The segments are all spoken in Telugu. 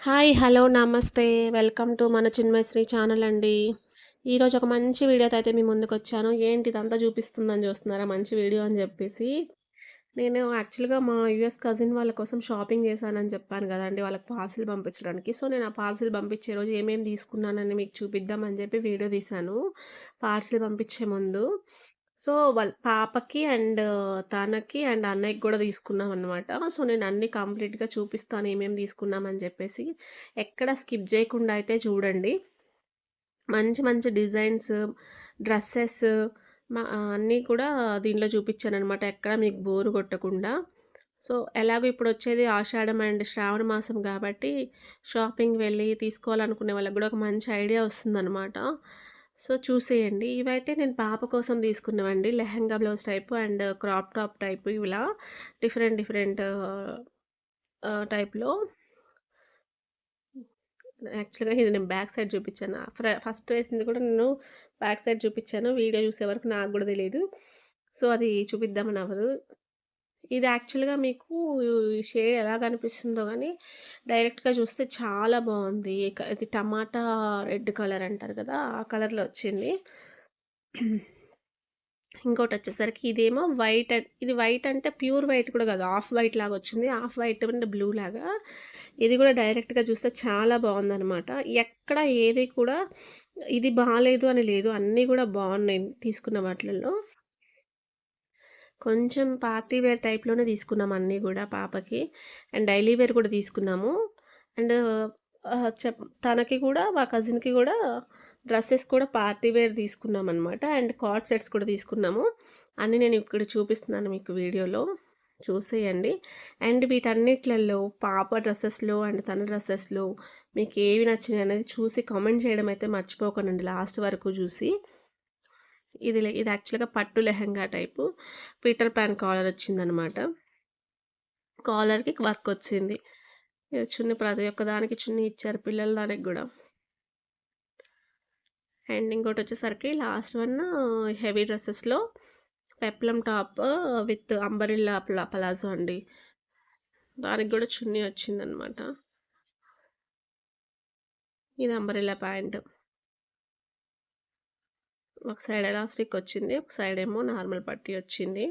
హాయ్! హలో! నమస్తే. వెల్కమ్ టు మన చిన్మయశ్రీ ఛానల్ అండి. ఈరోజు ఒక మంచి వీడియోతో అయితే మీ ముందుకొచ్చాను. ఏంటి ఇదంతా చూపిస్తుందని చూస్తున్నారా మంచి వీడియో అని చెప్పేసి. నేను యాక్చువల్‌గా మా యూఎస్ కజిన్ వాళ్ళ కోసం షాపింగ్ చేశానని చెప్పాను కదండీ! వాళ్ళకి పార్సిల్ పంపించడానికి. సో, నేను ఆ పార్సిల్ పంపించే రోజు ఏమేమి తీసుకున్నానని మీకు చూపిద్దామని చెప్పి వీడియో తీశాను. పార్సిల్ పంపించే ముందు. సో, వాళ్ళ పాపకి తనకి అన్నయ్యకి గూడా తీసుకున్నామనమాట. సో, నేను అన్నీ కంప్లీట్‌గా చూపిస్తాను ఏమేమి తీసుకున్నామని జెప్పేసి. ఎక్కడ స్కిప్ జేయకుండా అయితే చూడండి. మంచి మంచి డిజైన్స్, డ్రెసెస్ అన్నీ కూడా దీనిలో చూపిచ్చాననమాట. ఎక్కడ మీకు బోర్ కొట్టకుండా. సో, ఎలాగో ఇప్పుడొచ్చేది ఆషాఢం అండ్ శ్రావణ మాసం గాబట్టి, షాపింగ్ వెళ్ళి తీసుకోవాలనుకునే వాళ్ళకి గూడా ఒక మంచి ఐడియా వస్తుందనమాట. సో, చూసేయండి. ఇవైతే నేను పాప కోసం తీసుకున్నవండి. Lehenga blouse type and crop top type ఇలా డిఫరెంట్ డిఫరెంట్ టైప్‌లో. యాక్చువల్‌గా ఇది నేను బ్యాక్ సైడ్ చూపిచ్చాను. ఫస్ట్ వేసింది కూడా నేను బ్యాక్ సైడ్ చూపిచ్చాను. వీడియో చూసే వరకు నాకు గూడా తెలీదు. సో, అది చూపిద్దామని అవ్వదు. ఇది యాక్చువల్‌గా మీకు ఈ షేడ్ ఎలా కనిపిస్తుందో గానీ, డైరెక్ట్‌గా చూస్తే చాలా బావుంది. ఇది టమాటా రెడ్ కలర్ అంటారు కదా! ఆ కలర్‌లో వచ్చింది. ఇంకోటొచ్చేసరికి ఇదేమో ఇది వైట్ అంటే ప్యూర్ వైట్ కూడా కాదు. హాఫ్ వైట్ లాగొచ్చింది. హాఫ్ వైట్ అండ్ బ్లూ లాగా. ఇది కూడా డైరెక్ట్‌గా చూస్తే చాలా బావుందనమాట. ఎక్కడ ఏది కూడా ఇది బాలేదు అని లేదు. అన్నీ కూడా బావున్నాయి తీసుకున్న వాటిలలో. కొంచెం పార్టీ వేర్ టైప్‌లోనే తీసుకున్నాం అన్నీ గూడా పాపకి. అండ్ డైలీ వేర్ కూడా తీసుకున్నాము. అండ్ తనకి కూడా మా కజిన్‌కి గూడా డ్రెసెస్ కూడా పార్టీ వేర్ తీసుకున్నామనమాట. అండ్ కార్డ్ సెట్స్ కూడా తీసుకున్నాము. అన్నీ నేను ఇక్కడ చూపిస్తున్నాను మీకు వీడియోలో. చూసేయండి. అండ్ వీటన్నిట్లల్లో పాప డ్రెసెస్‌లో అండ్ తన డ్రెసెస్‌లో మీకేవి నచ్చినాయనేది చూసి కామెంట్ చేయడం అయితే మర్చిపోకండి లాస్ట్ వరకు చూసి. ఇది యాక్చువల్‌గా పట్టు lehenga type. Peter Pan collar వచ్చిందనమాట. కాలర్‌కి వర్క్ వచ్చింది. చున్నీ ప్రతి ఒక్క దానికి చున్నీ ఇచ్చారు పిల్లల దానికి గూడా. అండ్ ఇంకోటొచ్చేసరికి లాస్ట్ వన్ హెవీ డ్రెసెస్‌లో peplum top with umbrella palazzo అండి. దానికి గూడా చున్నీ వచ్చిందనమాట. ఇది అంబరిల్లా ప్యాంట్. ఒక సైడ్ ఎలాస్టిక్ వచ్చింది. ఒక సైడ్ ఏమో నార్మల్ పట్టీ వచ్చింది.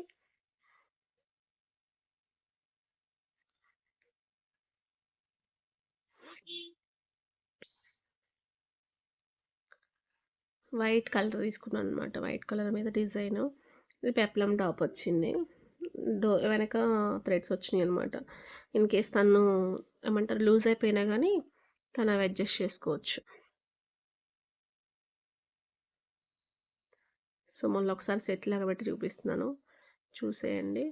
వైట్ కలర్ తీసుకున్నాననమాట. వైట్ కలర్ మీద డిజైను. ఇది పెప్లమ్ టాప్ వచ్చింది. వెనక థ్రెడ్స్ వచ్చినాయనమాట. ఇన్ కేస్ తను ఏమంటారు లూజ్ అయిపోయినా గానీ తను అవి అడ్జస్ట్ చేసుకోవచ్చు. సో, మళ్ళీ ఒకసారి సెట్ లాగా పెట్టి చూపిస్తున్నాను. చూసేయండి.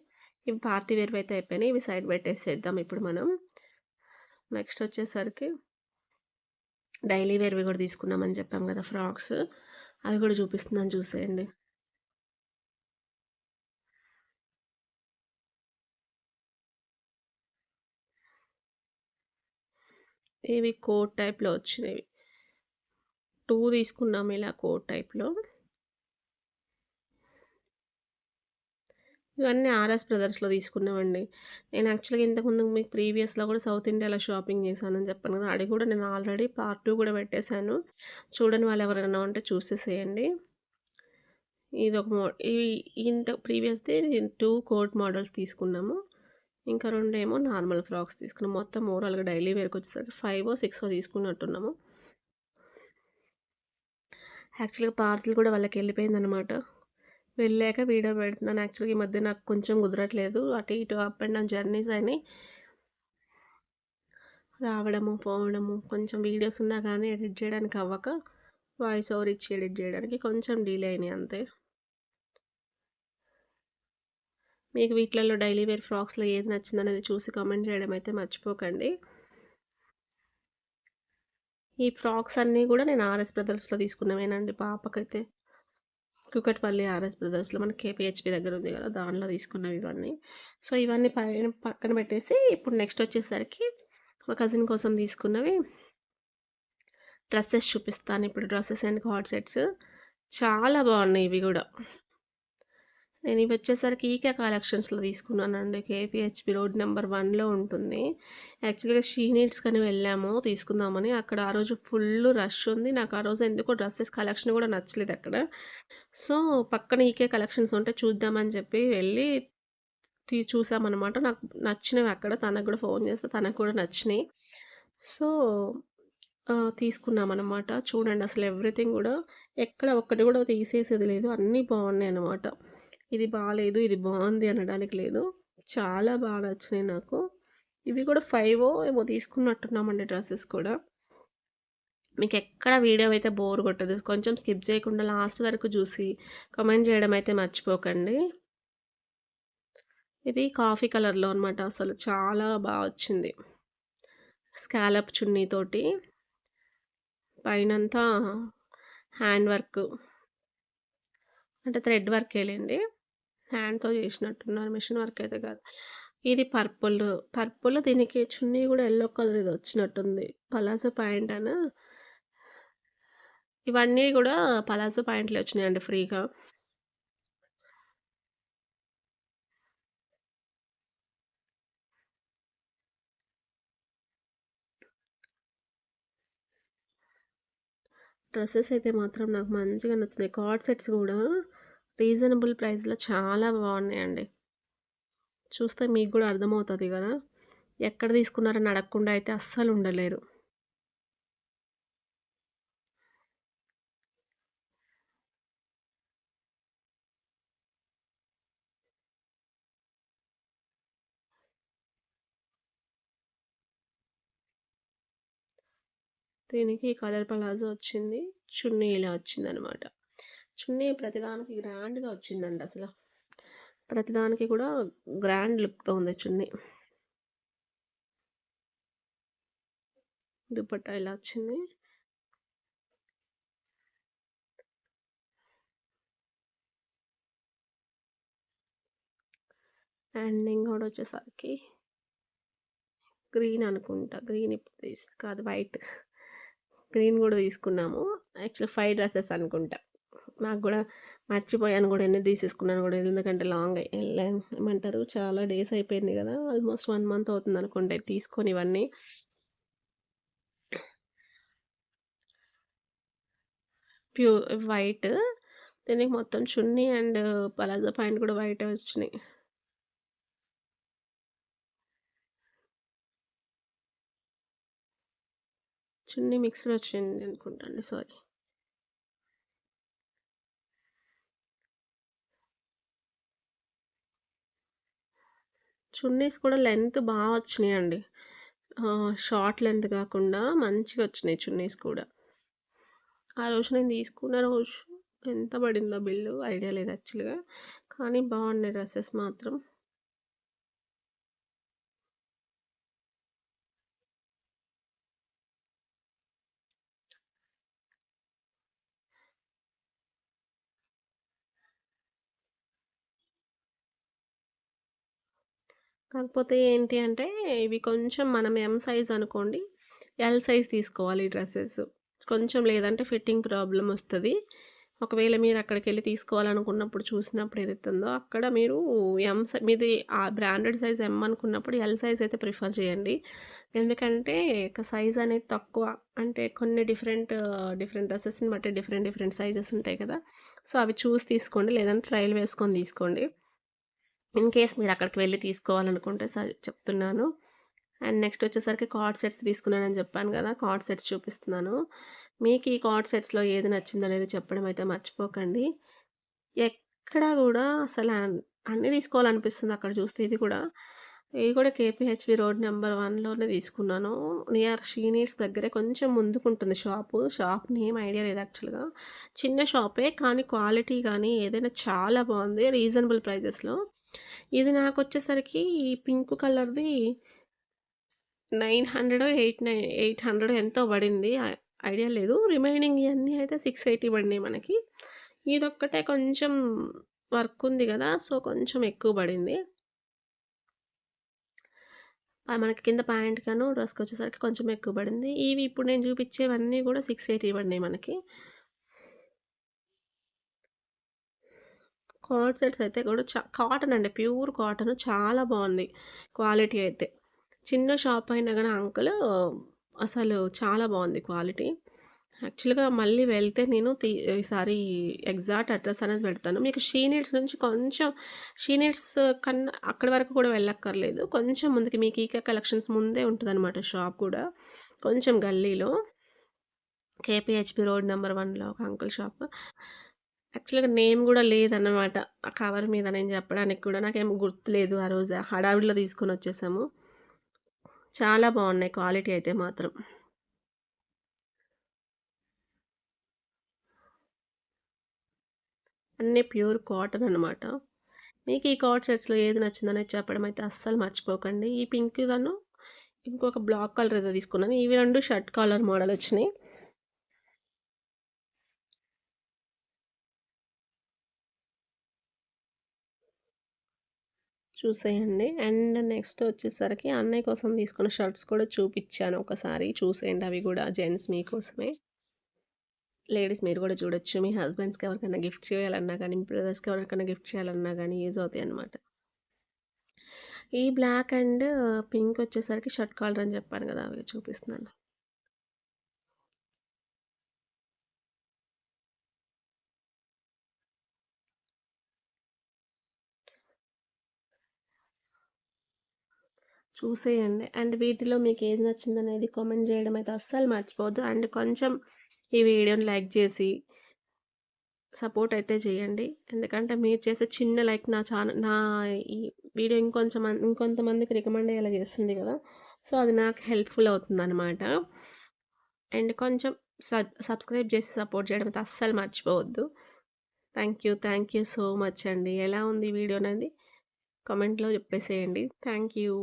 ఇవి పార్టీ వేర్‌వి అయితే అయిపోయినాయి. ఇవి సైడ్ పెట్టేసేద్దాం ఇప్పుడు మనం. నెక్స్ట్ వచ్చేసరికి డైలీ వేర్‌వి కూడా తీసుకున్నామని చెప్పాం కదా! ఫ్రాక్స్. అవి కూడా చూపిస్తున్నాను చూసేయండి. ఇవి కోట్ టైప్‌లో వచ్చినవి. 2 తీసుకున్నాం ఇలా కోట్ టైప్‌లో. ఇవన్నీ ఆర్ఎస్ బ్రదర్స్‌లో తీసుకున్నామండి. నేను యాక్చువల్‌గా ఇంతకుముందు మీకు ప్రీవియస్‌లో కూడా సౌత్ ఇండియాలో షాపింగ్ చేశానని చెప్పాను కదా! అది కూడా నేను ఆల్రెడీ పార్ట్ 2 కూడా పెట్టేశాను. చూడని వాళ్ళు ఎవరైనా ఉంటే చూసేసేయండి. ఇదొక మో ఇవి ప్రీవియస్‌ది 2 కోట్ మోడల్స్ తీసుకున్నాము. ఇంకా 2 ఏమో నార్మల్ ఫ్రాక్స్ తీసుకున్నాం. మొత్తం ఓవరాల్‌గా డైలీ వేర్‌కొచ్చేసరికి 5 6 తీసుకున్నట్టున్నాము. యాక్చువల్‌గా పార్సిల్ కూడా వాళ్ళకెళ్ళిపోయిందనమాట. వెళ్ళాక వీడియో పెడుతున్నాను. యాక్చువల్‌గా ఈ మధ్య నాకు కొంచెం కుదరట్లేదు. అటు ఇటు అప్ అండ్ డౌన్ జర్నీస్ అయినాయి. రావడము, పోవడము కొంచెం వీడియోస్ ఉన్నా కానీ ఎడిట్ చేయడానికి అవ్వక వాయిస్ ఓవర్ ఇచ్చి ఎడిట్ చేయడానికి కొంచెం డిలే అయినాయి అంతే. మీకు వీటిలలో డైలీ వేర్ ఫ్రాక్స్‌లో ఏది నచ్చిందనేది చూసి కామెంట్ చేయడం అయితే మర్చిపోకండి. ఈ ఫ్రాక్స్ అన్నీ కూడా నేను ఆర్ఎస్ బ్రదర్స్‌లో తీసుకున్నవేనండి పాపకైతే. కూకట్పల్లి ఆర్ఎస్ బ్రదర్స్‌లో మనకి కేపీహెచ్‌పీ దగ్గర ఉంది కదా! దానిలో తీసుకున్నవి ఇవన్నీ. సో, ఇవన్నీ పక్కన పెట్టేసి ఇప్పుడు నెక్స్ట్ వచ్చేసరికి మా కజిన్ కోసం తీసుకున్నవి డ్రెసెస్ చూపిస్తాను. ఇప్పుడు డ్రెసెస్ అండ్ కార్డ్ సెట్స్ చాలా బాగున్నాయి ఇవి గూడా. నేను ఇవి వచ్చేసరికి ఈకే కలెక్షన్స్‌లో తీసుకున్నానండి. కేపీహెచ్‌బీ రోడ్ నెంబర్ 1లో ఉంటుంది. యాక్చువల్‌గా షీ నీడ్స్‌కని వెళ్ళాము తీసుకుందామని. అక్కడ ఆ రోజు ఫుల్లు రష్ ఉంది. నాకు ఆ రోజు ఎందుకో డ్రెసెస్ కలెక్షన్ కూడా నచ్చలేదక్కడ. సో, పక్కన ఈకే కలెక్షన్స్ ఉంటే చూద్దామని చెప్పి వెళ్ళి చూసామనమాట. నాకు నచ్చినవి అక్కడ. తనకు కూడా ఫోన్ చేస్తే తనకు కూడా నచ్చినాయి. సో, తీసుకున్నామనమాట. చూడండి అసలు ఎవ్రీథింగ్ గూడా ఎక్కడ ఒక్కటి గూడా తీసేసేది లేదు. అన్నీ బాగున్నాయనమాట. ఇది బాలేదు, ఇది బావుంది అనడానికి లేదు. చాలా బాగా నచ్చినాయి నాకు. ఇవి కూడా 5 ఏమో తీసుకున్నట్టున్నామండి డ్రెసెస్ కూడా. మీకెక్కడ వీడియో అయితే బోర్ కొట్టదు. కొంచెం స్కిప్ చేయకుండా లాస్ట్ వరకు చూసి కామెంట్ చేయడం అయితే మర్చిపోకండి. ఇది కాఫీ కలర్‌లో అనమాట. అసలు చాలా బా వచ్చింది. స్కాలప్ చున్నీతోటి పైనంతా హ్యాండ్ వర్క్ అంటే థ్రెడ్ వర్కేలెండి. హ్యాండ్‌తో చేసినట్టున్నారు. మిషన్ వర్క్ అయితే కాదు. ఇది పర్పుల్ దీనికి చున్నీ కూడా యెల్లో కలర్ ఇది వచ్చినట్టుంది. పలాజో ప్యాంట్ ఇవన్నీ కూడా పలాజో ప్యాంట్‌లే వచ్చినాయండి ఫ్రీగా. డ్రెసెస్ అయితే మాత్రం నాకు మంచిగా నచ్చినాయి. కార్డ్ సెట్స్ కూడా రీజనబుల్ ప్రైస్‌లో చాలా బాగున్నాయండి. చూస్తే మీకు కూడా అర్థమవుతది కదా! ఎక్కడ తీసుకున్నారని అడగకుండా అయితే అస్సలు ఉండలేరు. దీనికి కలర్ పలాజో వచ్చింది. చున్నీ ఇలా వచ్చిందనమాట. చున్నీ ప్రతిదానికి గ్రాండ్‌గా వచ్చిందండి అసల. ప్రతిదానికి కూడా గ్రాండ్ లుక్‌తో ఉంది చున్నీ. దుపట్టా ఇలా వచ్చింది. అండ్ ఇంకోటి వచ్చేసరికి గ్రీన్ అనుకుంటా. గ్రీన్ ఇప్పుడు కాదు వైట్. గ్రీన్ కూడా తీసుకున్నాము. యాక్చువల్లీ 5 డ్రెసెస్ అనుకుంటా. నాకు కూడా మర్చిపోయాను కూడా ఎన్ని తీసేసుకున్నాను కూడా. ఎందుకంటే లాంగ్ ఏమంటారు చాలా డేస్ అయిపోయింది కదా! ఆల్మోస్ట్ 1 మంత్ అవుతుంది అనుకుంటా ఇది తీసుకొని ఇవన్నీ. ప్యూ వైట్. దీనికి మొత్తం చున్నీ అండ్ పలాజో ప్యాంట్ కూడా వైటే వచ్చినాయి. చున్నీ మిక్స్‌డ్ వచ్చింది అనుకుంటా అండి. సారీ. చున్నీస్ కూడా లెంత్ బా వచ్చినాయండి. షార్ట్ లెంత్ కాకుండా మంచిగా వచ్చినాయి చున్నీస్ కూడా. ఆ రోజు నేను తీసుకున్న రోజు ఎంత పడిందో బిల్లు ఐడియా లేదు యాక్చువల్‌గా. కానీ బాగున్నాయి డ్రెసెస్ మాత్రం. కాకపోతే ఏంటి అంటే ఇవి కొంచెం మనం ఎం సైజ్ అనుకోండి. ఎల్ సైజ్ తీసుకోవాలి ఈ డ్రెసెస్. కొంచెం లేదంటే ఫిట్టింగ్ ప్రాబ్లమ్ వస్తది. ఒకవేళ మీరు అక్కడికెళ్ళి తీసుకోవాలనుకున్నప్పుడు చూసినప్పుడు ఏదైతుందో అక్కడ మీరు మీది బ్రాండెడ్ సైజ్ ఎం అనుకున్నప్పుడు ఎల్ సైజ్ అయితే ప్రిఫర్ చేయండి. ఎందుకంటే సైజ్ అనేది తక్కువ అంటే కొన్ని డిఫరెంట్ డ్రెసెస్‌ని బట్టి డిఫరెంట్ డిఫరెంట్ సైజెస్ ఉంటాయి కదా! సో, అవి చూసి తీసుకోండి. లేదంటే ట్రయల్ వేసుకొని తీసుకోండి. ఇన్ కేస్ మీరు అక్కడికి వెళ్లి తీసుకోవాలనుకుంటే చెప్తున్నాను. అండ్ నెక్స్ట్ వచ్చేసరికి కార్డ్ సెట్స్ తీసుకున్నానని చెప్పాను కదా! కార్డ్ సెట్స్ చూపిస్తున్నాను. మీకు ఈ కార్డ్ సెట్స్‌లో ఏది నచ్చిందనేది చెప్పడం అయితే మర్చిపోకండి. ఎక్కడ గూడా అన్నీ తీసుకోవాలనిపిస్తుంది అక్కడ చూస్తే ఇది కూడా కేపీహెచ్‌బీ రోడ్ నెంబర్ 1లోనే తీసుకున్నాను. నియర్ షీ నీడ్స్ దగ్గరే కొంచెం ముందుకుంటుంది షాపు. షాప్ నేమ్ ఐడియా లేదు యాక్చువల్‌గా. చిన్న షాపే కానీ క్వాలిటీ గానీ ఏదైనా చాలా బావుంది. రీజనబుల్ ప్రైజెస్‌లో. ఇది నాకొచ్చేసరికి ఈ పింక్ కలర్‌ది 900 800 ఎంతో పడింది. ఐడియా లేదు. రిమైనింగ్ ఇయన్నీ అయితే 680 పడినాయి మనకి. ఇదొక్కటే కొంచెం వర్క్ ఉంది గదా! సో, కొంచెం ఎక్కువ పడింది. మనకి కింద ప్యాంట్‌కను, డ్రెస్‌కొచ్చేసరికి కొంచెం ఎక్కువ పడింది. ఇవి ఇప్పుడు నేను చూపిచ్చేవన్నీ గూడా 680 పడినాయి మనకి. కార్డ్ సెట్స్ అయితే కూడా కాటన్ అండి. ప్యూర్ కాటన్ చాలా బాగుంది క్వాలిటీ అయితే. చిన్న షాప్ అయినా గానీ అంకుల్ అసలు చాలా బాగుంది క్వాలిటీ. యాక్చువల్‌గా మళ్ళీ వెళ్తే నేను ఈసారి ఎగ్జాక్ట్ అడ్రెస్ అనేది పెడతాను. మీకు షీ నీడ్స్ నుంచి కొంచెం షీ నీడ్స్ కన్నా అక్కడి వరకు కూడా వెళ్ళక్కర్లేదు. కొంచెం ముందుకి మీకు ఈకే కలెక్షన్స్ ముందే ఉంటదనమాట షాప్ కూడా. కొంచెం గల్లీలో కేపీహెచ్‌బీ రోడ్ నంబర్ 1లో ఒక అంకుల్ షాప్. యాక్చువల్‌గా నేమ్ గూడా లేదన్నమాట. ఆ కవర్ మీద నేను చెప్పడానికి కూడా నాకేం గుర్తులేదు ఆ రోజు. హడావిడిలో తీసుకొనొచ్చేసాము. చాలా బావున్నాయి క్వాలిటీ అయితే మాత్రం. అన్నీ ప్యూర్ కాటన్ అనమాట. మీకు ఈ కార్డ్ సెట్స్‌లో ఏది నచ్చిందనేది చెప్పడం అయితే అస్సలు మర్చిపోకండి. ఈ పింక్ ఇంకొక బ్లాక్ కలర్ ఏదో తీసుకున్నాను. ఇవి 2 షర్ట్ కాలర్ మోడల్ వచ్చినాయి. చూసేయండి. అండ్ నెక్స్ట్ వచ్చేసరికి అన్నయ్య కోసం తీసుకున్న షర్ట్స్ కూడా చూపిచ్చాను ఒకసారి. చూసేయండి అవి గూడా జెంట్స్ మీకోసమే. లేడీస్ మీరు గూడా చూడొచ్చు. మీ హస్బెండ్స్‌కి ఎవరికైనా గిఫ్ట్ చేయాలన్నా గానీ, మీ బ్రదర్స్‌కి ఎవరికైనా గిఫ్ట్ చేయాలన్నా గానీ యూజ్ అవుతాయన్నమాట. ఈ బ్లాక్ అండ్ పింక్ వచ్చేసరికి షర్ట్ కాలర్ అని చెప్పాను గదా! అవి చూపిస్తున్నాను. చూసేయండి. అండ్ వీటిలో మీకేది నచ్చిందనేది కామెంట్ జేయడం అయితే అస్సలు మర్చిపోవద్దు. అండ్ కొంచెం ఈ వీడియోని లైక్ జేసి సపోర్ట్ అయితే చేయండి. ఎందుకంటే మీరు చేసే చిన్న లైక్ నా ఈ వీడియో ఇంకొంతమందికి రికమెండ్ అయ్యేలా చేస్తుంది గదా! సో, అది నాకు హెల్ప్‌ఫుల్ అవుతుందనమాట. అండ్ కొంచెం సబ్స్క్రైబ్ చేసి సపోర్ట్ చేయడం అయితే అస్సలు మర్చిపోవద్దు. థ్యాంక్ యూ సో మచ్ అండి. ఎలా ఉంది ఈ వీడియో అనేది కామెంట్‌లో చెప్పేసేయండి. Thank you.